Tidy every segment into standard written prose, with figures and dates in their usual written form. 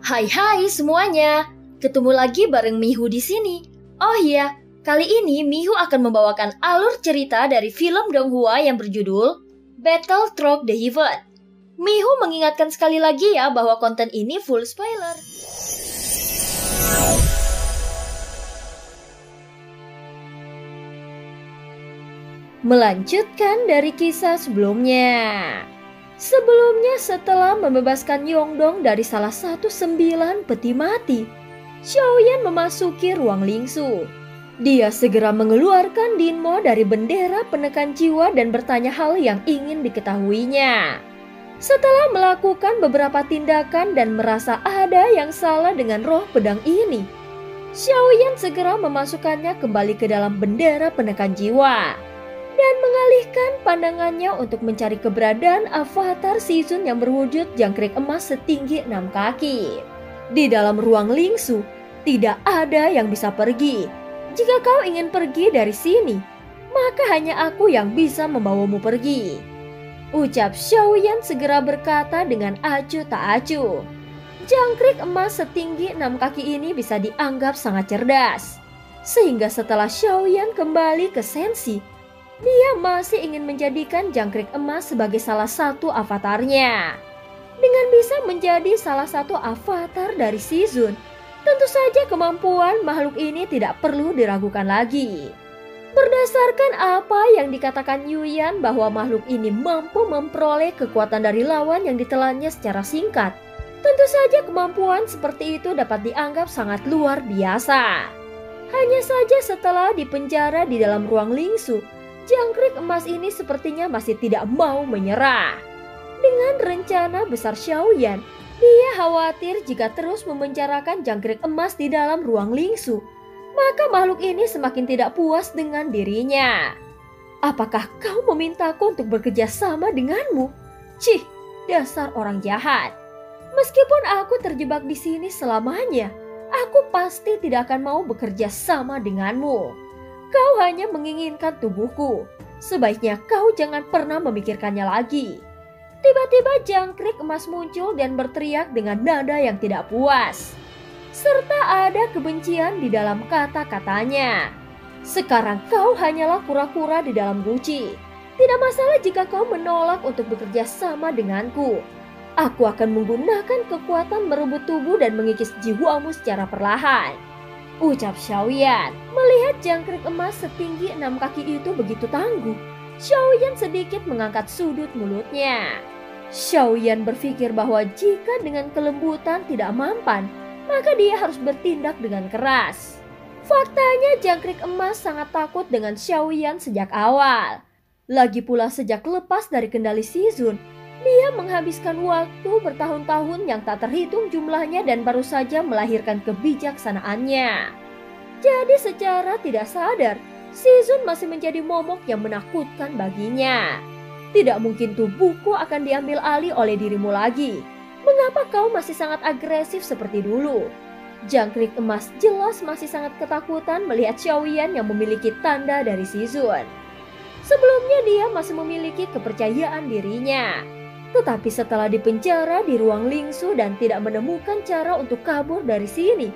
Hai semuanya, ketemu lagi bareng Mihu di sini. Oh iya, kali ini Mihu akan membawakan alur cerita dari film Donghua yang berjudul Battle Through the Heaven. Mihu mengingatkan sekali lagi ya bahwa konten ini full spoiler. Melanjutkan dari kisah sebelumnya. Sebelumnya setelah membebaskan Yongdong dari salah satu 9 peti mati, Xiaoyan memasuki ruang Lingsu. Dia segera mengeluarkan Dinmo dari bendera penekan jiwa dan bertanya hal yang ingin diketahuinya. Setelah melakukan beberapa tindakan dan merasa ada yang salah dengan roh pedang ini, Xiaoyan segera memasukkannya kembali ke dalam bendera penekan jiwa dan mengalihkan pandangannya untuk mencari keberadaan avatar Shizun yang berwujud jangkrik emas setinggi 6 kaki. Di dalam ruang Lingsu, tidak ada yang bisa pergi. Jika kau ingin pergi dari sini, maka hanya aku yang bisa membawamu pergi. Ucap Xiaoyan segera berkata dengan acuh tak acuh. Jangkrik emas setinggi 6 kaki ini bisa dianggap sangat cerdas. Sehingga setelah Xiaoyan kembali ke Senshi, dia masih ingin menjadikan jangkrik emas sebagai salah satu avatarnya. Dengan bisa menjadi salah satu avatar dari Shizun, tentu saja kemampuan makhluk ini tidak perlu diragukan lagi. Berdasarkan apa yang dikatakan Yuyan bahwa makhluk ini mampu memperoleh kekuatan dari lawan yang ditelannya secara singkat, tentu saja kemampuan seperti itu dapat dianggap sangat luar biasa. Hanya saja setelah dipenjara di dalam ruang Lingsu, jangkrik emas ini sepertinya masih tidak mau menyerah. Dengan rencana besar Xiaoyan, dia khawatir jika terus memenjarakan jangkrik emas di dalam ruang Lingsu, maka makhluk ini semakin tidak puas dengan dirinya. Apakah kau memintaku untuk bekerja sama denganmu? Cih, dasar orang jahat. Meskipun aku terjebak di sini selamanya, aku pasti tidak akan mau bekerja sama denganmu. Kau hanya menginginkan tubuhku. Sebaiknya kau jangan pernah memikirkannya lagi. Tiba-tiba jangkrik emas muncul dan berteriak dengan nada yang tidak puas. Serta ada kebencian di dalam kata-katanya. Sekarang kau hanyalah kura-kura di dalam guci. Tidak masalah jika kau menolak untuk bekerja sama denganku. Aku akan menggunakan kekuatan merebut tubuh dan mengikis jiwamu secara perlahan. Ucap Xiaoyan. Melihat jangkrik emas setinggi 6 kaki itu begitu tangguh, Xiaoyan sedikit mengangkat sudut mulutnya. Xiaoyan berpikir bahwa jika dengan kelembutan tidak mampan, maka dia harus bertindak dengan keras. Faktanya jangkrik emas sangat takut dengan Xiaoyan sejak awal. Lagi pula sejak lepas dari kendali Shizun, dia menghabiskan waktu bertahun-tahun yang tak terhitung jumlahnya dan baru saja melahirkan kebijaksanaannya. Jadi secara tidak sadar, Shizun masih menjadi momok yang menakutkan baginya. Tidak mungkin tubuhku akan diambil alih oleh dirimu lagi. Mengapa kau masih sangat agresif seperti dulu? Jangkrik emas jelas masih sangat ketakutan melihat Xiaoyan yang memiliki tanda dari Shizun. Sebelumnya dia masih memiliki kepercayaan dirinya. Tetapi setelah dipenjara di ruang Lingsu dan tidak menemukan cara untuk kabur dari sini,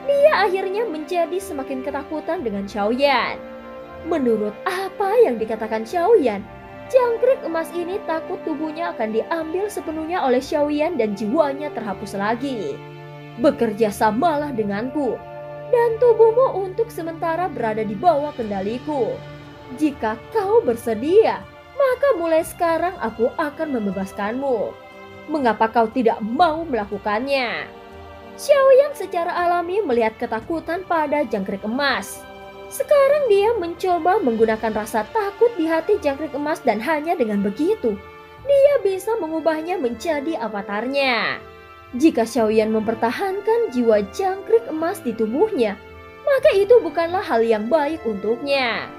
dia akhirnya menjadi semakin ketakutan dengan Xiaoyan. Menurut apa yang dikatakan Xiaoyan, jangkrik emas ini takut tubuhnya akan diambil sepenuhnya oleh Xiaoyan dan jiwanya terhapus lagi. Bekerja samalah denganku, dan tubuhmu untuk sementara berada di bawah kendaliku. Jika kau bersedia, maka mulai sekarang aku akan membebaskanmu. Mengapa kau tidak mau melakukannya? Xiaoyan secara alami melihat ketakutan pada jangkrik emas. Sekarang dia mencoba menggunakan rasa takut di hati jangkrik emas dan hanya dengan begitu, dia bisa mengubahnya menjadi avatarnya. Jika Xiaoyan mempertahankan jiwa jangkrik emas di tubuhnya, maka itu bukanlah hal yang baik untuknya.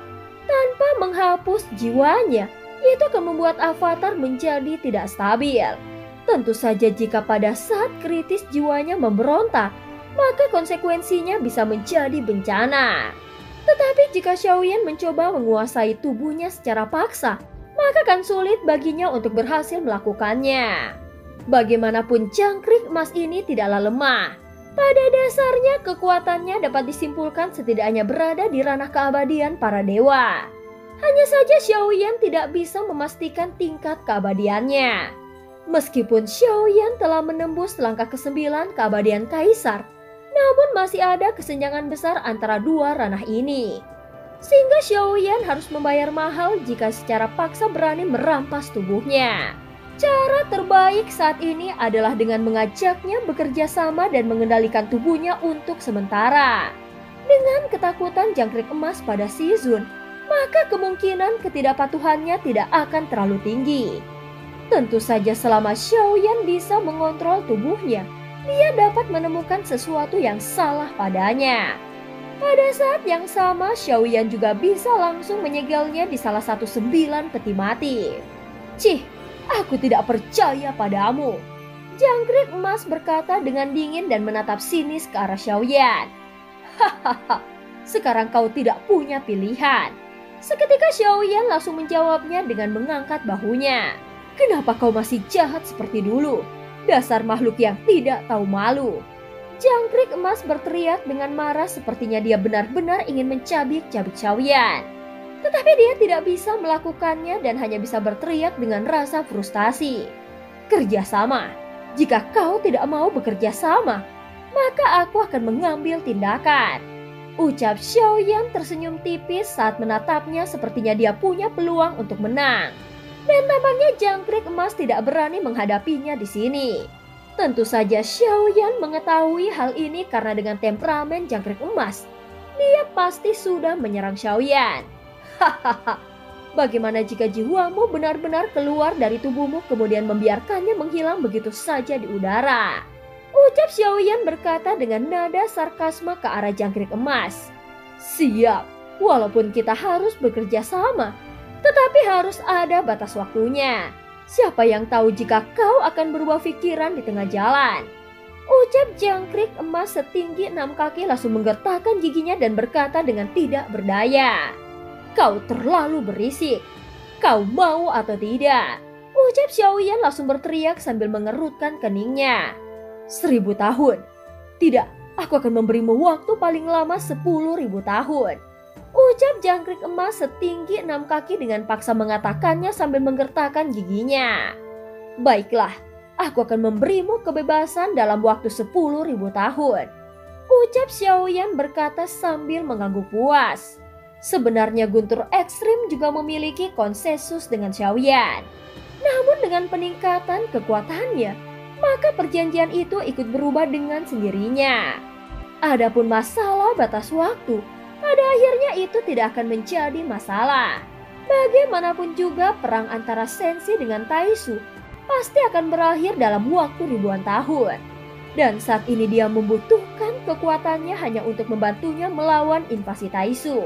Tanpa menghapus jiwanya, itu akan membuat avatar menjadi tidak stabil. Tentu saja jika pada saat kritis jiwanya memberontak, maka konsekuensinya bisa menjadi bencana. Tetapi jika Xiaoyan mencoba menguasai tubuhnya secara paksa, maka akan sulit baginya untuk berhasil melakukannya. Bagaimanapun jangkrik emas ini tidaklah lemah. Pada dasarnya kekuatannya dapat disimpulkan setidaknya berada di ranah keabadian para dewa. Hanya saja Xiaoyan tidak bisa memastikan tingkat keabadiannya. Meskipun Xiaoyan telah menembus langkah ke-9 keabadian kaisar, namun masih ada kesenjangan besar antara dua ranah ini. Sehingga Xiaoyan harus membayar mahal jika secara paksa berani merampas tubuhnya. Cara terbaik saat ini adalah dengan mengajaknya bekerja sama dan mengendalikan tubuhnya untuk sementara. Dengan ketakutan jangkrik emas pada Shizun, maka kemungkinan ketidakpatuhannya tidak akan terlalu tinggi. Tentu saja selama Xiaoyan bisa mengontrol tubuhnya, dia dapat menemukan sesuatu yang salah padanya. Pada saat yang sama, Xiaoyan juga bisa langsung menyegelnya di salah satu 9 peti mati. Cih, aku tidak percaya padamu. Jangkrik emas berkata dengan dingin dan menatap sinis ke arah Xiaoyan. Hahaha, sekarang kau tidak punya pilihan. Seketika Xiaoyan langsung menjawabnya dengan mengangkat bahunya. Kenapa kau masih jahat seperti dulu? Dasar makhluk yang tidak tahu malu. Jangkrik emas berteriak dengan marah sepertinya dia benar-benar ingin mencabik-cabik Xiaoyan. Tetapi dia tidak bisa melakukannya dan hanya bisa berteriak dengan rasa frustasi. Kerjasama. Jika kau tidak mau bekerja sama, maka aku akan mengambil tindakan. Ucap Xiaoyan tersenyum tipis saat menatapnya sepertinya dia punya peluang untuk menang. Dan tampaknya jangkrik emas tidak berani menghadapinya di sini. Tentu saja Xiaoyan mengetahui hal ini karena dengan temperamen jangkrik emas, dia pasti sudah menyerang Xiaoyan. Hahaha, bagaimana jika jiwamu benar-benar keluar dari tubuhmu kemudian membiarkannya menghilang begitu saja di udara? Ucap Xiaoyan berkata dengan nada sarkasme ke arah jangkrik emas. Siap, walaupun kita harus bekerja sama, tetapi harus ada batas waktunya. Siapa yang tahu jika kau akan berubah pikiran di tengah jalan? Ucap jangkrik emas setinggi 6 kaki langsung menggertakkan giginya dan berkata dengan tidak berdaya. Kau terlalu berisik. Kau mau atau tidak? Ucap Xiaoyan langsung berteriak sambil mengerutkan keningnya. 1000 tahun. Tidak, aku akan memberimu waktu paling lama 10.000 tahun. Ucap jangkrik emas setinggi 6 kaki dengan paksa mengatakannya sambil menggertakkan giginya. Baiklah, aku akan memberimu kebebasan dalam waktu 10.000 tahun. Ucap Xiaoyan berkata sambil mengangguk puas. Sebenarnya Guntur Ekstrim juga memiliki konsensus dengan Xiaoyan. Namun dengan peningkatan kekuatannya, maka perjanjian itu ikut berubah dengan sendirinya. Adapun masalah batas waktu, pada akhirnya itu tidak akan menjadi masalah. Bagaimanapun juga perang antara Senshi dengan Taisu pasti akan berakhir dalam waktu ribuan tahun. Dan saat ini dia membutuhkan kekuatannya hanya untuk membantunya melawan invasi Taisu.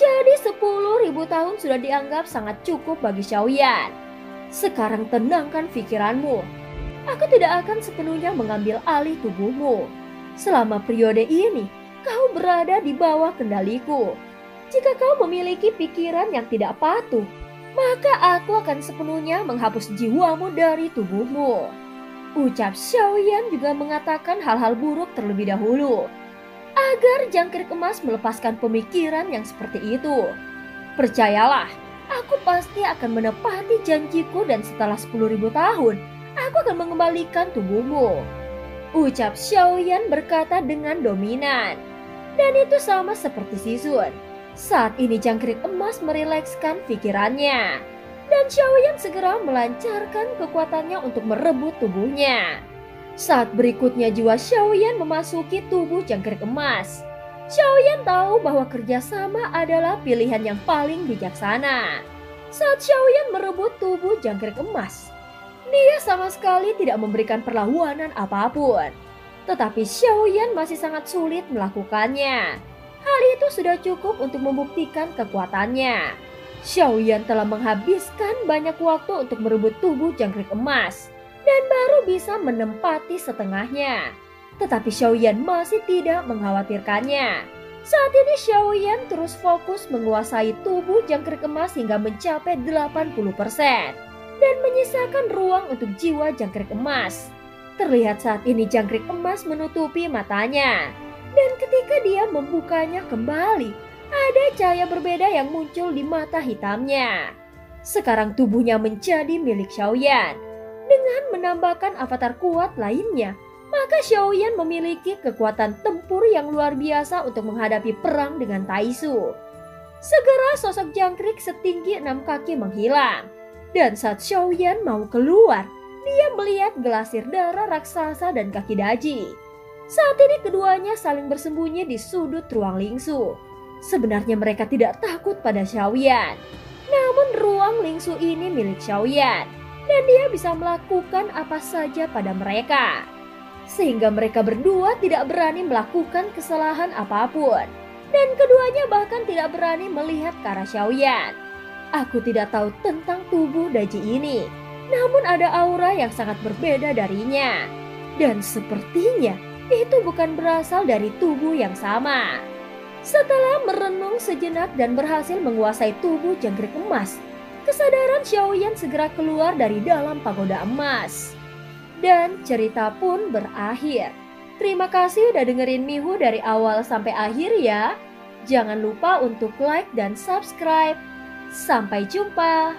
Jadi 10.000 tahun sudah dianggap sangat cukup bagi Xiaoyan. Sekarang tenangkan pikiranmu. Aku tidak akan sepenuhnya mengambil alih tubuhmu. Selama periode ini, kau berada di bawah kendaliku. Jika kau memiliki pikiran yang tidak patuh, maka aku akan sepenuhnya menghapus jiwamu dari tubuhmu. Ucap Xiaoyan juga mengatakan hal-hal buruk terlebih dahulu, agar jangkrik emas melepaskan pemikiran yang seperti itu. Percayalah, aku pasti akan menepati janjiku dan setelah 10.000 tahun, aku akan mengembalikan tubuhmu. Ucap Xiaoyan berkata dengan dominan. Dan itu sama seperti Shizun. Saat ini jangkrik emas merilekskan pikirannya. Dan Xiaoyan segera melancarkan kekuatannya untuk merebut tubuhnya. Saat berikutnya jiwa Xiaoyan memasuki tubuh jangkrik emas. Xiaoyan tahu bahwa kerjasama adalah pilihan yang paling bijaksana. Saat Xiaoyan merebut tubuh jangkrik emas, dia sama sekali tidak memberikan perlawanan apapun. Tetapi Xiaoyan masih sangat sulit melakukannya. Hal itu sudah cukup untuk membuktikan kekuatannya. Xiaoyan telah menghabiskan banyak waktu untuk merebut tubuh jangkrik emas dan baru bisa menempati setengahnya. Tetapi Xiaoyan masih tidak mengkhawatirkannya. Saat ini Xiaoyan terus fokus menguasai tubuh jangkrik emas hingga mencapai 80%. dan menyisakan ruang untuk jiwa jangkrik emas. Terlihat saat ini jangkrik emas menutupi matanya, dan ketika dia membukanya kembali, ada cahaya berbeda yang muncul di mata hitamnya. Sekarang tubuhnya menjadi milik Xiaoyan. Dengan menambahkan avatar kuat lainnya, maka Xiaoyan memiliki kekuatan tempur yang luar biasa untuk menghadapi perang dengan Taisu. Segera sosok jangkrik setinggi 6 kaki menghilang. Dan saat Xiaoyan mau keluar, dia melihat gelasir darah raksasa dan kaki daji. Saat ini keduanya saling bersembunyi di sudut ruang Lingsu. Sebenarnya mereka tidak takut pada Xiaoyan. Namun ruang Lingsu ini milik Xiaoyan, dan dia bisa melakukan apa saja pada mereka. Sehingga mereka berdua tidak berani melakukan kesalahan apapun. Dan keduanya bahkan tidak berani melihat ke arah Xiaoyan. Aku tidak tahu tentang tubuh Daji ini, namun ada aura yang sangat berbeda darinya. Dan sepertinya itu bukan berasal dari tubuh yang sama. Setelah merenung sejenak dan berhasil menguasai tubuh jangkrik emas, kesadaran Xiaoyan segera keluar dari dalam pagoda emas. Dan cerita pun berakhir. Terima kasih udah dengerin Mihu dari awal sampai akhir ya. Jangan lupa untuk like dan subscribe. Sampai jumpa.